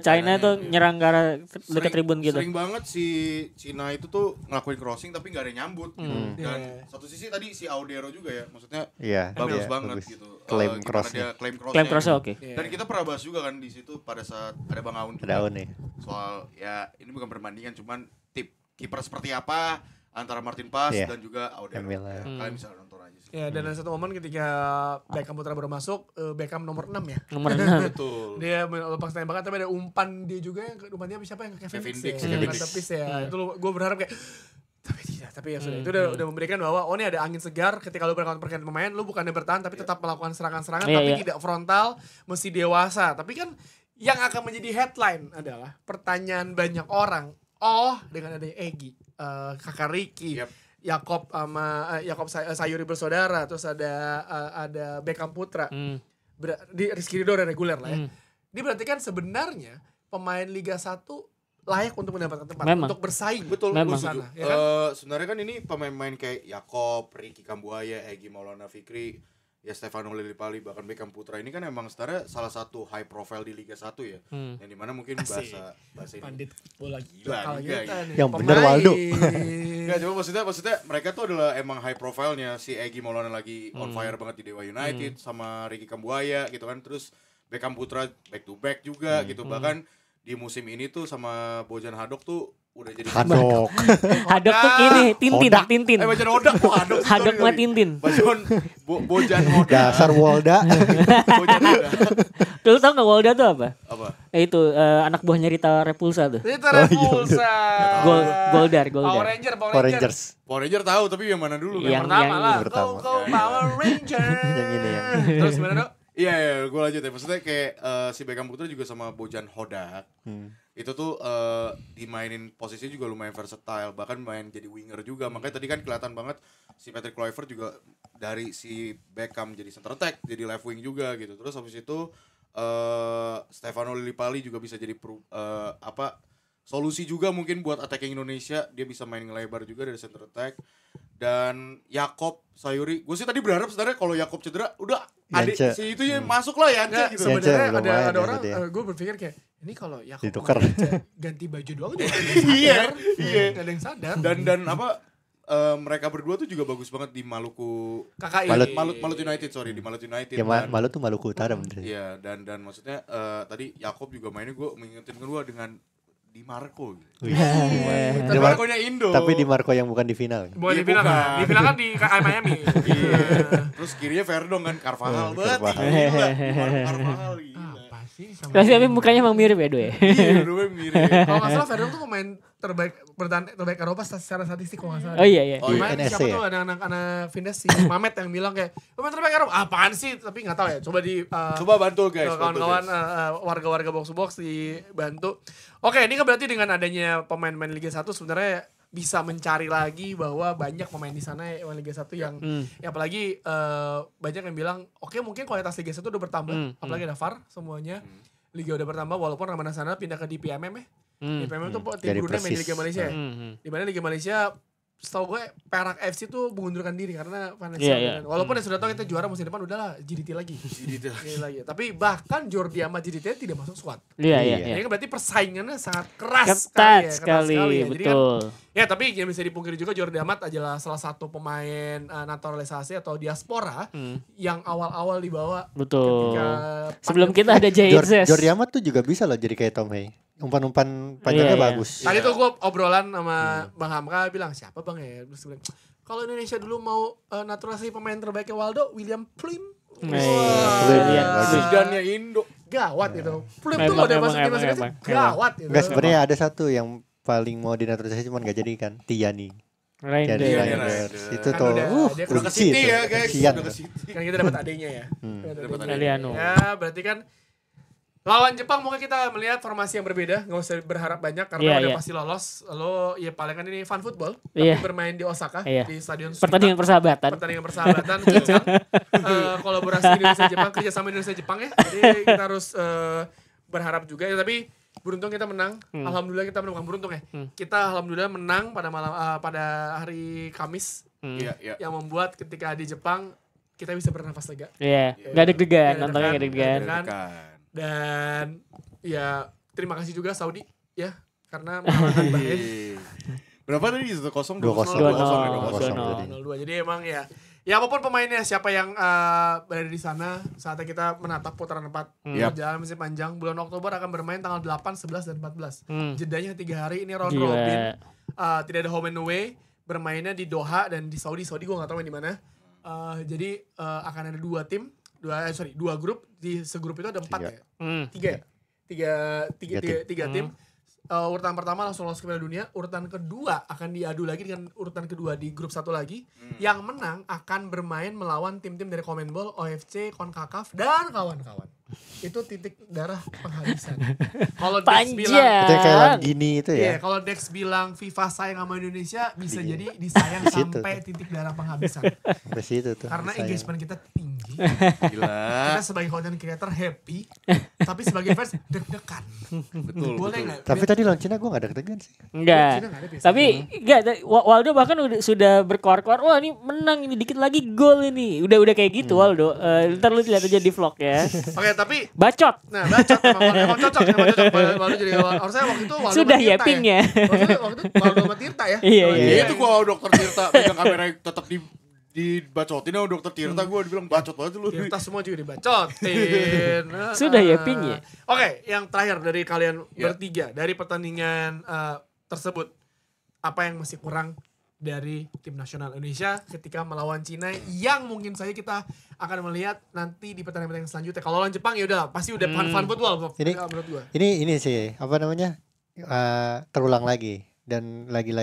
China tuh nyerang ke arah dekat tribun gitu. Sering banget si Cina itu tuh ngelakuin crossing tapi gak ada yang nyambut gitu. Dan satu sisi tadi si Audero juga ya, maksudnya bagus banget gitu. Claim crossnya. Claim crossnya oke. Dan kita pernah bahas juga kan di situ pada saat ada Bang Aun. Ada Aun nih. Soal ya ini bukan perbandingan cuman tip kiper seperti apa antara Martin Paes dan juga Audero. Kalian bisa nonton aja sih. Ya dan ada satu momen ketika Beckham Putra baru masuk, Beckham nomor 6 ya. Nomor 6. Betul. Dia lepas tembakan tapi ada umpan dia juga yang umpannya siapa yang Kevin Dix ya. Itu gue berharap kayak tapi ya sudah itu udah memberikan bahwa ini ada angin segar ketika lu berkonten pemain, lu bukannya bertahan tapi tetap melakukan serangan-serangan tapi tidak frontal, mesti dewasa. Tapi kan yang akan menjadi headline adalah pertanyaan banyak orang. Dengan adanya Egy, Kakak Ricky, Yakob sama Yakob Sayuri bersaudara, terus ada Beckham Putra, di Rizky Ridho reguler lah ya. Dia berarti kan sebenarnya pemain Liga 1 layak untuk mendapatkan tempat, untuk bersaing. Betul, memang. Sana, ya kan? Sebenarnya kan ini pemain-pemain kayak Yakob, Ricky Kambuaya, Egy Maulana Fikri, ya Stefano Lillipali, bahkan Beckham Putra ini kan emang sebenarnya salah satu high profile di Liga 1 ya. Yang dimana mungkin bahasa ini pandit bola gila yang bener Waldo. Enggak, cuma maksudnya mereka tuh adalah emang high profile-nya. Si Egy Maulana lagi on fire banget di Dewa United sama Ricky Kambuaya gitu kan. Terus Beckham Putra back to back juga gitu. Bahkan di musim ini tuh sama Bojan Hadok tuh udah jadi Hadok. Hadok tuh ini Tintin. Bojan Hodak tuh Hadok. Hadok mah Tintin. Bojan Hodak. Dasar Walda. Bojan Hodak. Lu tau gak Walda tuh apa? Apa? Itu anak buahnya Rita Repulsa tuh. Rita Repulsa. Goldar. Power Rangers. Power Ranger tahu tapi yang mana dulu? Yang pertama lah. pertama. Go Power Ranger. Yang ini yang. Terus gimana dong? Iya, gue lanjut ya. Maksudnya kayak si Beckham Putra juga sama Bojan Hodak. Itu tuh dimainin posisinya juga lumayan versatile, bahkan main jadi winger juga. Makanya tadi kan kelihatan banget si Patrick Kluivert juga dari si Beckham jadi center attack, jadi left wing juga gitu. Terus habis itu Stefano Lillipali juga bisa jadi solusi juga mungkin buat attacking Indonesia. Dia bisa main ngelebar juga dari center attack. Dan Yakob Sayuri, gue sih tadi berharap sebenarnya kalau Yakob cedera udah adik si itu ya masuk lah ya gitu. Sebenarnya ada orang gue berpikir kayak ini kalau Yakob ditukar ganti baju doang juga iya nggak ada yang sadar. Dan mereka berdua tuh juga bagus banget di Maluku Malut United di Malut United. Ya Malut tuh Maluku Utara bener. Iya dan maksudnya tadi Yakob juga mainnya gue mengingetin gue dengan Di Marco gitu. Di Marco-nya Indo. Tapi Di Marco yang bukan di final. Bukan di final kan? Di final kan di Miami. Terus kirinya Verdong kan, Carvajal banget. Carvajal gila. Apa sih? Tapi mukanya emang mirip ya Do ya? Iya, dua mirip. Kalau nggak salah Verdong tuh pemain terbaik Eropa secara statistik kalau nggak salah. Oh iya. Gimana NSC siapa ya? tuh ada anak Vindes si Mamet yang bilang kayak pemain terbaik Eropa apaan sih? Tapi nggak tahu ya. Coba bantu guys. Kawan-kawan warga-warga box-box dibantu. Oke, ini kan berarti dengan adanya pemain-pemain Liga 1 sebenarnya bisa mencari lagi bahwa banyak pemain di sana yang Liga 1 yang ya apalagi banyak yang bilang oke, mungkin kualitas Liga 1 udah bertambah, apalagi ada VAR semuanya. Liga udah bertambah walaupun Ramadhan sana pindah ke DPMM ya. DPMM itu tim Brunei main di Liga Malaysia ya. Di mana Liga Malaysia setahu gue Perak FC tuh mengundurkan diri karena financial. Walaupun sudah tahu kita juara musim depan udahlah JDT lagi. JDT lagi. Tapi bahkan Jordi Amat JDT tidak masuk squad. Iya. Ini kan berarti persaingannya sangat keras ketat sekali. Ya. Jadi Betul. kan, ya tapi yang bisa dipungkiri juga Jordi Amat adalah salah satu pemain naturalisasi atau diaspora yang awal-awal dibawa. Betul. Ketika Sebelum kita ada JZ. Jordi Amat tuh juga bisa loh jadi kayak Tom Hay. Umpan-umpan panjangnya bagus. Tadi tuh gue obrolan sama Bang Hamka bilang siapa bang ya? Terus bilang kalau Indonesia dulu mau naturalisasi pemain terbaiknya Waldo, William Plim. Zidannya Indo. Gawat itu. Plim tuh udah masuk timnas Indonesia gawat itu. Enggak, sebenarnya ada satu yang paling mau dinaturalisasi cuman gak jadi kan, Tiani. Reinders. Itu tuh dia udah ke City ya guys. Udah ke City. Kan kita dapat adenya ya. Eliano. Ya berarti kan lawan Jepang mungkin kita melihat formasi yang berbeda, nggak usah berharap banyak karena udah pasti lolos. Lalu ya paling kan ini fun football, tapi bermain di Osaka di stadion pertandingan persahabatan. Kencang. Kolaborasi Indonesia Jepang, kerjasama Indonesia Jepang ya. Jadi kita harus berharap juga ya, tapi beruntung kita menang. Alhamdulillah kita menang, beruntung ya. Kita alhamdulillah menang pada malam pada hari Kamis. Yang membuat ketika di Jepang kita bisa bernafas lega. Iya, enggak deg-degan, nontonnya enggak deg-degan. Dan ya terima kasih juga Saudi ya karena mengalahkan Bahrain. Berapa tadi 1-0? 2-0. Jadi emang ya apapun pemainnya, siapa yang berada di sana saatnya kita menatap putaran 4 perjalanan masih panjang. Bulan Oktober akan bermain tanggal 8, 11 dan 14. Jedanya 3 hari ini round robin. Tidak ada home and away, bermainnya di Doha dan di Saudi gue nggak tahu main di mana. Jadi akan ada 2 grup. Di segrup itu ada 4 ya? 3 tim. Urutan pertama langsung lolos ke Piala Dunia. Urutan kedua akan diadu lagi dengan urutan kedua di grup 1 lagi. Yang menang akan bermain melawan tim-tim dari CONMEBOL, OFC, CONCACAF dan kawan-kawan. Itu titik darah penghabisan. Kalau Dex bilang itu kayak gini itu ya. Iya, kalau Dex bilang FIFA sayang sama Indonesia, bisa jadi disayang sampai titik darah penghabisan. Sampai situ tuh. Karena engagement kita tinggi. Gila. Kita sebagai content creator happy, tapi sebagai fans deg-degan. Betul. Boleh enggak? Tapi tadi lawan Cina gue gak deg-degan sih. Enggak. Tapi enggak, Waldo bahkan sudah berkoar-koar, wah ini menang, ini dikit lagi gol ini. Udah kayak gitu Waldo. Ntar lu lihat aja di vlog ya. Oke, tapi bacot. Nah, bacot emang cocok. Waldo jadi harusnya waktu itu Waldo sudah ya pingnya. Waktu itu Waldo sama Tirta ya. Iya. Itu gua dokter Tirta pegang kamera tetap dibacotin sama dokter Tirta, gue dibilang bacot banget lu. Tirta semua juga dibacotin. Sudah ya pingnya. Oke, yang terakhir dari kalian bertiga dari pertandingan tersebut, apa yang masih kurang dari tim nasional Indonesia ketika melawan Cina yang mungkin saja kita akan melihat nanti di pertandingan selanjutnya. Kalau lawan Jepang ya udah pasti udah fun football menurut gua. Ini sih apa namanya terulang lagi dan lagi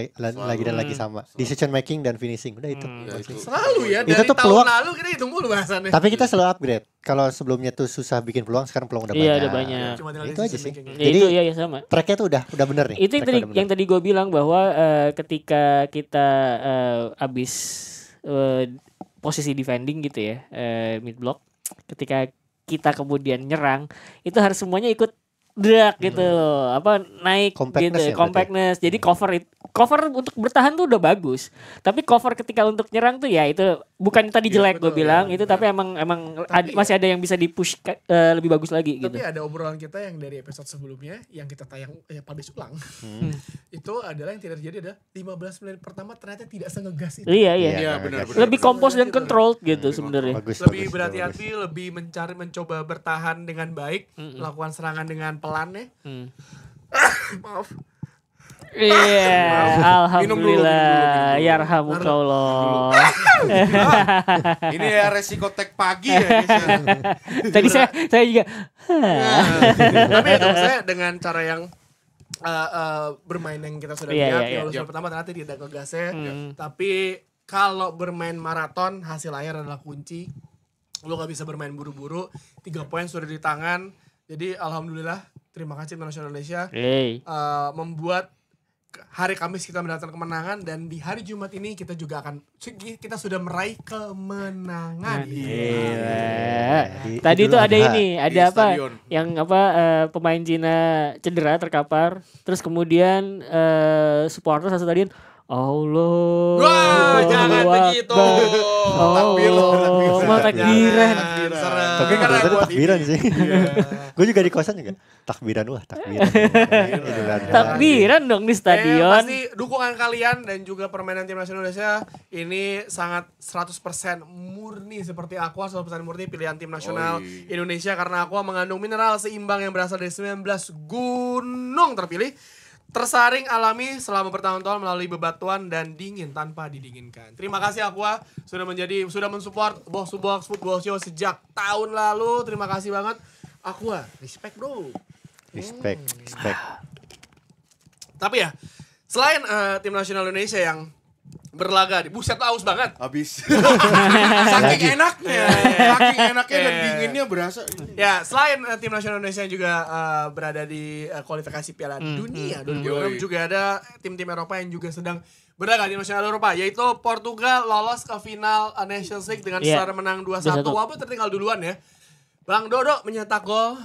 sama decision making dan finishing udah itu. Selalu ya dari itu tuh tahun peluang, lalu kita itu mulu bahasannya. tapi kita selalu upgrade. Kalau sebelumnya tuh susah bikin peluang, sekarang peluang udah banyak. Iya, udah banyak. Itu aja sih. Jadi ya sama. Tracknya tuh udah bener nih. Itu yang tadi gue bilang bahwa ketika kita abis posisi defending gitu ya, mid block, ketika kita kemudian nyerang, itu harus semuanya ikut drag gitu loh, naik compactness gitu, compactness. Jadi cover untuk bertahan tuh udah bagus. Tapi cover ketika untuk nyerang tuh ya itu bukan tadi jelek gue bilang itu, tapi emang masih ada yang bisa dipush lebih bagus lagi gitu. Tapi ada obrolan kita yang dari episode sebelumnya yang kita tayang publish ulang. Itu adalah yang tidak terjadi ada 15 menit pertama ternyata tidak sengegas itu. Iya, benar. Lebih kompos dan controlled gitu sebenarnya. Lebih berhati-hati, lebih mencoba bertahan dengan baik, melakukan serangan dengan pelan ya. Maaf. Iya, alhamdulillah. Yarhamukallah. Ini ya resiko tag pagi ya guys. Tadi saya juga. Tapi itu saya dengan cara yang bermain yang kita sudah lihat ya, pertama ternyata tidak ngegasnya. Tapi kalau bermain maraton, hasil akhir adalah kunci. Lo gak bisa bermain buru-buru. 3 poin sudah di tangan. Jadi alhamdulillah, terima kasih tim nasional Indonesia membuat hari Kamis kita mendatangkan kemenangan, dan di hari Jumat ini kita sudah meraih kemenangan. Tadi tuh ada ini, ada apa? Stadion. Yang pemain Cina cedera terkapar, terus kemudian supporter satu stadion Allah. Wah, jangan begitu. Mau takbiran. Tapi kan tadi takbiran sih. Gue juga di kosan juga takbiran, takbiran. Takbiran dong di stadion. Pasti dukungan kalian dan juga permainan tim nasional Indonesia ini sangat 100% murni seperti Aqua, 100% murni pilihan tim nasional Indonesia, karena Aqua mengandung mineral seimbang yang berasal dari 19 gunung terpilih, tersaring alami selama bertahun-tahun melalui bebatuan dan dingin tanpa didinginkan. Terima kasih Aqua sudah mensupport Box to Box Football Show sejak tahun lalu. Terima kasih banget Aqua. Respect bro. Respect. Tapi ya, selain tim nasional Indonesia yang berlaga di buset aus banget. Habis. Saking enaknya dan dinginnya berasa. Ya, selain tim nasional Indonesia yang juga berada di kualifikasi Piala Dunia 2026, juga ada tim-tim Eropa yang juga sedang berlaga di nasional Eropa, yaitu Portugal lolos ke final Nations League dengan skor menang 2-1. Walaupun tertinggal duluan ya. Bang Dodo mencetak gol,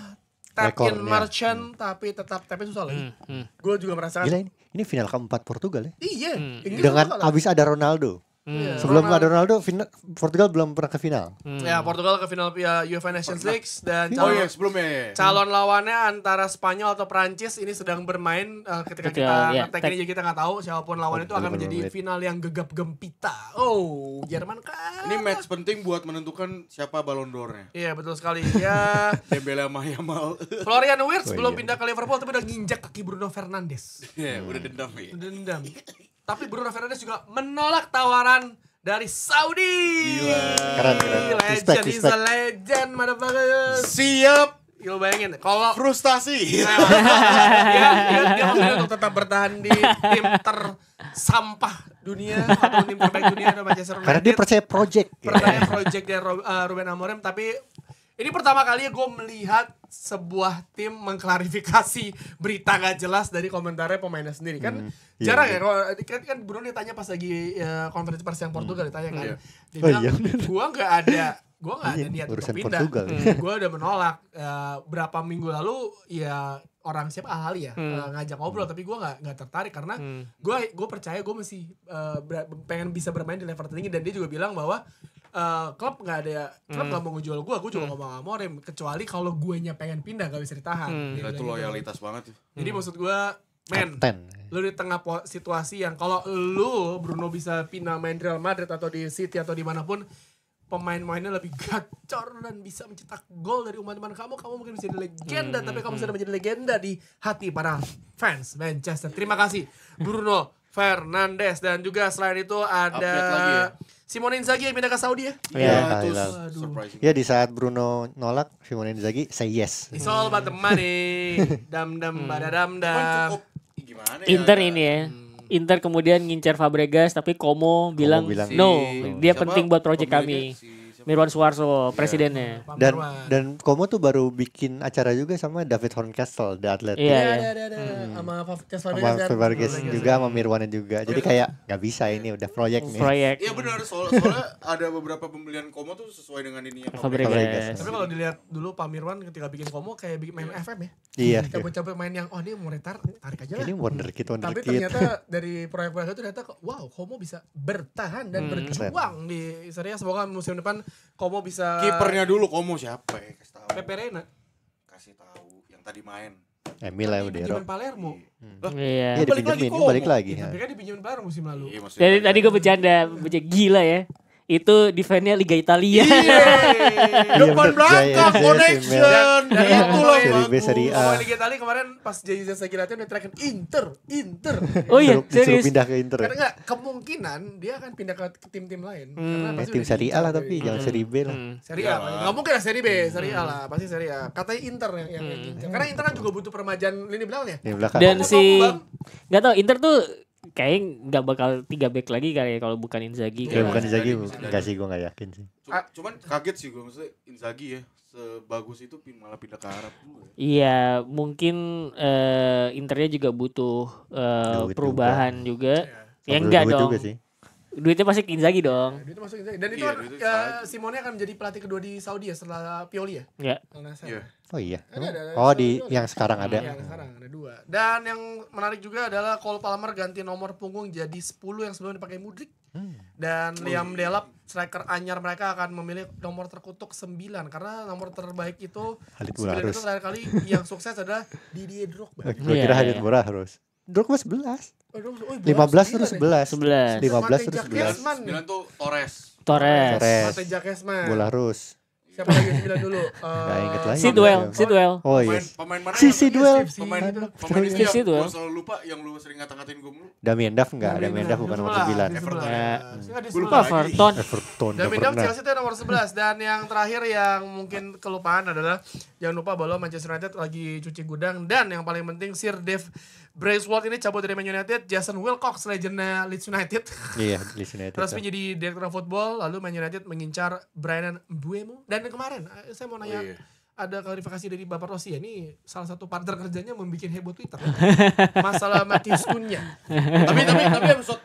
tap in Marchand, tapi susah lagi. Gue juga merasakan. Gila ini final keempat Portugal ya. Iya. Dengan abis ada Ronaldo. Sebelum ada Ronaldo, Portugal belum pernah ke final. Ya, Portugal ke final UEFA Nations League, dan sebelumnya calon lawannya antara Spanyol atau Prancis ini sedang bermain ketika kita ngetek ini, jadi kita nggak tahu siapapun lawan itu akan menjadi final yang gegap gempita. Jerman kan. Ini match penting buat menentukan siapa Ballon d'Or-nya. Iya, betul sekali. Ya. Dembele sama Yamal. Florian Wirtz belum pindah ke Liverpool tapi udah nginjak kaki Bruno Fernandes. Iya, udah dendam ya. Dendam. Tapi Bruno Fernandes juga menolak tawaran dari Saudi. Keren. Legend, he's a legend, motherfucker. Siap. Lo bayangin, kalau frustasi. dia memilih untuk tetap bertahan di tim tersampah dunia atau tim terbaik dunia atau Manchester United. Karena dia percaya project dari Ruben Amorim. Tapi ini pertama kali gue melihat sebuah tim mengklarifikasi berita gak jelas dari komentarnya pemainnya sendiri. Kan jarang ya, kan Bruno ditanya pas lagi konferensi pers yang Portugal ditanya kan. Dia bilang, gue gak ada niat untuk pindah. Gue udah menolak. Berapa minggu lalu ya orang siapa ahli ya ngajak ngobrol, tapi gue nggak tertarik karena gue percaya gue masih pengen bisa bermain di level tertinggi, dan dia juga bilang bahwa klub nggak mau ngejual gue juga ngomong sama Amorim, kecuali kalau guenya pengen pindah gak bisa ditahan. Itu loyalitas banget. Jadi maksud gue, lu di tengah situasi yang kalau lu Bruno bisa pindah main Real Madrid atau di City atau dimanapun, pemain-pemainnya lebih gacor dan bisa mencetak gol dari teman kamu mungkin bisa jadi legenda, tapi kamu sudah menjadi legenda di hati para fans Manchester. Terima kasih Bruno Fernandes. Dan juga selain itu ada Simone Inzaghi yang pindah ke Saudi ya. Surprising. Ya, di saat Bruno nolak, Simone Inzaghi say yes. It's all about the money. Badadam. Gimana ya? Inter ini ya. Inter kemudian ngincar Fabregas, tapi Como bilang no, dia penting buat proyek kami. Mirwan Suarso presidennya. Dan Como tuh baru bikin acara juga sama David Horncastle, The Athlete. Iya. Sama Fabregas juga, sama Mirwannya juga. Jadi kayak nggak bisa, ini udah proyek nih. Iya benar, soalnya ada beberapa pembelian Como tuh sesuai dengan ini ya, Fabregas. Tapi kalau dilihat dulu Pak Mirwan ketika bikin Como kayak bikin main FM ya. Iya. Coba-coba main yang dia mau tarik aja lah. Ini wonderkid. Tapi ternyata dari proyek-proyek itu ternyata wow, Como bisa bertahan dan berjuang di Serie A. Semoga musim depan Como bisa. Kipernya dulu Como siapa ya? Kasih tahu. Pepe Reina. Kasih tahu yang tadi main. Emil Laudero. Pinjaman Palermo. Iya. Iya, balik lagi. Tapi kan dipinjamin Palermo musim lalu. Jadi tadi gue bercanda gila ya. Itu defense-nya Liga Italia. Depan belakang connection. Dan itulah Serie A. Liga Italia kemarin pas jadi lagi latihan dia teriakin Inter. Oh iya, disuruh pindah ke Inter. Karena enggak, kemungkinan dia akan pindah ke tim-tim lain. Tim Serie A lah, tapi jangan Serie B lah. Serie A. Enggak mungkin lah Serie B, Serie A lah, pasti Serie A. Katanya Inter yang Karena Inter kan juga butuh peremajaan lini belakang ya. Dan si enggak tahu Inter tuh kayaknya nggak bakal 3 back lagi kali ya kalau bukan Inzaghi. Ya kayak. bukan Inzaghi, Bisa enggak sih gue enggak yakin sih. Cuman kaget sih gue maksudnya Inzaghi ya sebagus itu malah pindah ke Arab dulu. Iya, mungkin Internya juga butuh Duit perubahan juga. Ya Perlu enggak duit dong. juga sih. Duitnya pasti ke Inzaghi dong. Itu masuk Inzaghi. Dan itu Iya, kan itu Inzaghi. Simone akan menjadi pelatih kedua di Saudi ya setelah Pioli ya. Ya. Al Nassr. Iya. Oh iya. Ada Oh di Saudi yang sekarang ada. Iya, sekarang ada 2. Dan yang menarik juga adalah Cole Palmer ganti nomor punggung jadi 10 yang sebelumnya dipakai Mudryk. Dan Liam Delap striker anyar mereka akan memilih nomor terkutuk 9 karena nomor terbaik itu Halit 9 Harus. itu terakhir kali yang sukses adalah Didier Drogba. Gue Iya, kira iya, Halit iya. Murah harus. Drogba 11. Oh, 15 terus 11. 11. 15 terus 11. 9 tuh Torres. Torres. Torres. Mate Jakesman. Bola Rus. Siapa lagi 9 dulu? Gak inget lagi. Sidwell. Oh iya. Pemain mana? Si Duel. Pemain Aduh, itu Si yang Duel. gue selalu lupa yang lu sering ngata-ngatain gue mulu. Damien Duff enggak? Damien Duff bukan nomor 9. Everton. Everton. Lupa. Everton. Everton udah Damien Duff pernah. Chelsea itu nomor 11. Dan yang terakhir yang mungkin kelupaan adalah jangan lupa bahwa Manchester United lagi cuci gudang. Dan yang paling penting Sir Dave Braithwaite ini cabut dari Man United. Jason Wilcox legendnya Leeds United Iya, di sini itu. resmi jadi direktur football. Lalu Man United mengincar Bryan Mbeumo. Dan kemarin saya mau nanya, Oh, iya. ada klarifikasi dari Bapak Rossi ya. Ini salah satu partner kerjanya membuat heboh Twitter ya. Masalah Matheus Cunha. Tapi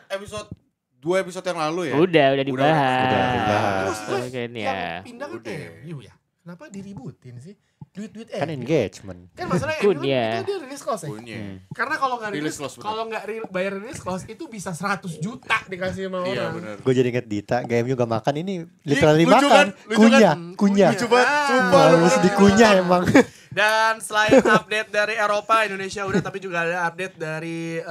episode 2 episode yang lalu ya. Udah dibahas. Udah dibahas. Terus gue Oke nih yang ya. pindah kan Udah. MU ya. Kenapa diributin sih? Duit Kan engagement. Kan masalahnya MU kan Cunha. itu dia release clause ya. Punya. Karena kalau nggak Release release clause, bener. kalau nggak bayar release clause itu bisa 100 juta dikasih sama Iya orang. benar. Gue jadi inget Dita, GM juga makan ini literally lucu makan. kan? Lucu Kunyah, kan? kunyah. Lucu banget, Ah. sumpah. Harus dikunyah emang. Dan selain update dari Eropa, Indonesia udah, tapi juga ada update dari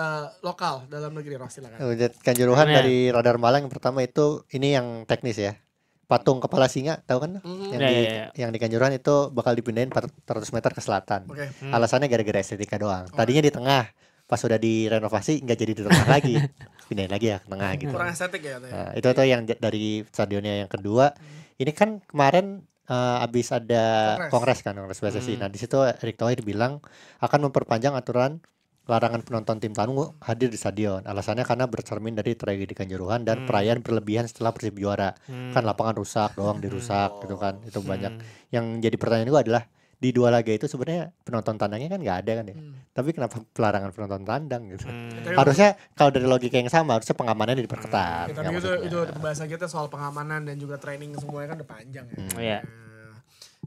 lokal dalam negeri. Roh, silakan. Udah Kanjuruhan Gimana? dari Radar Malang yang pertama itu ini yang teknis ya. Patung kepala singa, tahu kan? Yang Ya, di ya, ya. yang di Kanjuruhan itu bakal dipindahin 400 meter ke selatan. Oke. Alasannya gara-gara estetika doang. Tadinya di tengah, pas udah direnovasi nggak jadi di tengah lagi. Pindahin lagi ya ke tengah gitu. Kurang estetik ya katanya. Nah, itu tuh yang dari stadionnya yang kedua. Ini kan kemarin abis ada kongres PSSI. Nah di situ Erick Thohir bilang akan memperpanjang aturan larangan penonton tim tamu hadir di stadion. Alasannya karena bercermin dari tragedi Kanjuruhan dan perayaan berlebihan setelah Persib juara. Kan lapangan rusak doang dirusak gitu kan. Itu banyak. Yang jadi pertanyaan gue adalah di 2 laga itu sebenarnya penonton tandangnya kan nggak ada kan ya. Tapi kenapa pelarangan penonton tandang gitu? Harusnya kalau dari logika yang sama harusnya pengamanannya diperketat. Ya, tapi itu bahasa kita soal pengamanan dan juga training semuanya kan udah panjang ya. Iya. Nah,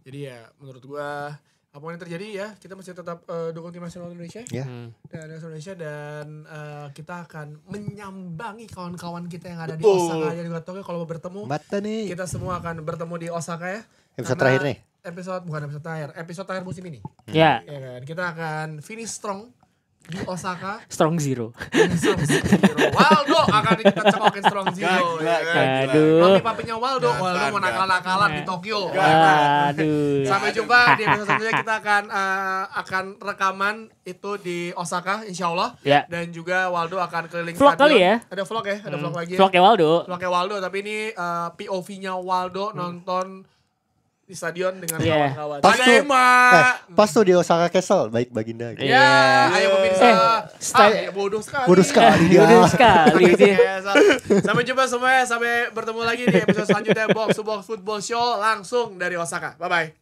jadi ya menurut gua apapun yang terjadi ya kita masih tetap dukung tim nasional Indonesia Ya. dan nasional Indonesia dan kita akan menyambangi kawan-kawan kita yang ada di Betul. Osaka dan juga Tokyo. Kalau mau bertemu Mata nih. kita semua akan bertemu di Osaka ya. Episode Karena terakhir nih. bukan episode terakhir musim ini. Ya, Ya kan, kita akan finish strong di Osaka. strong zero. Strong Zero. Waldo akan kita cekokin Strong Zero. Gila, Ya kan? Aduh. Papi papinya Waldo mau nakal-nakalan di Tokyo. Ya kan? Aduh. Sampai jumpa di episode selanjutnya. Kita akan rekaman itu di Osaka insya Allah. Ya. Dan juga Waldo akan keliling Vlog stadion. kali ya? Ada vlog ya, ada vlog lagi. Vlognya Waldo. Vlognya Waldo, tapi ini POV-nya Waldo nonton di stadion dengan Iya. kawan-kawan. Pas Ada tuh, Emma. pas tuh di Osaka Castle, baik baginda. Gitu. Ya, ayo pemirsa. style- Ya, bodoh sekali. Bodoh sekali dia. Bodoh sekali sih. Sampai jumpa semuanya, sampai bertemu lagi di episode selanjutnya Box to Box Football Show langsung dari Osaka. Bye bye.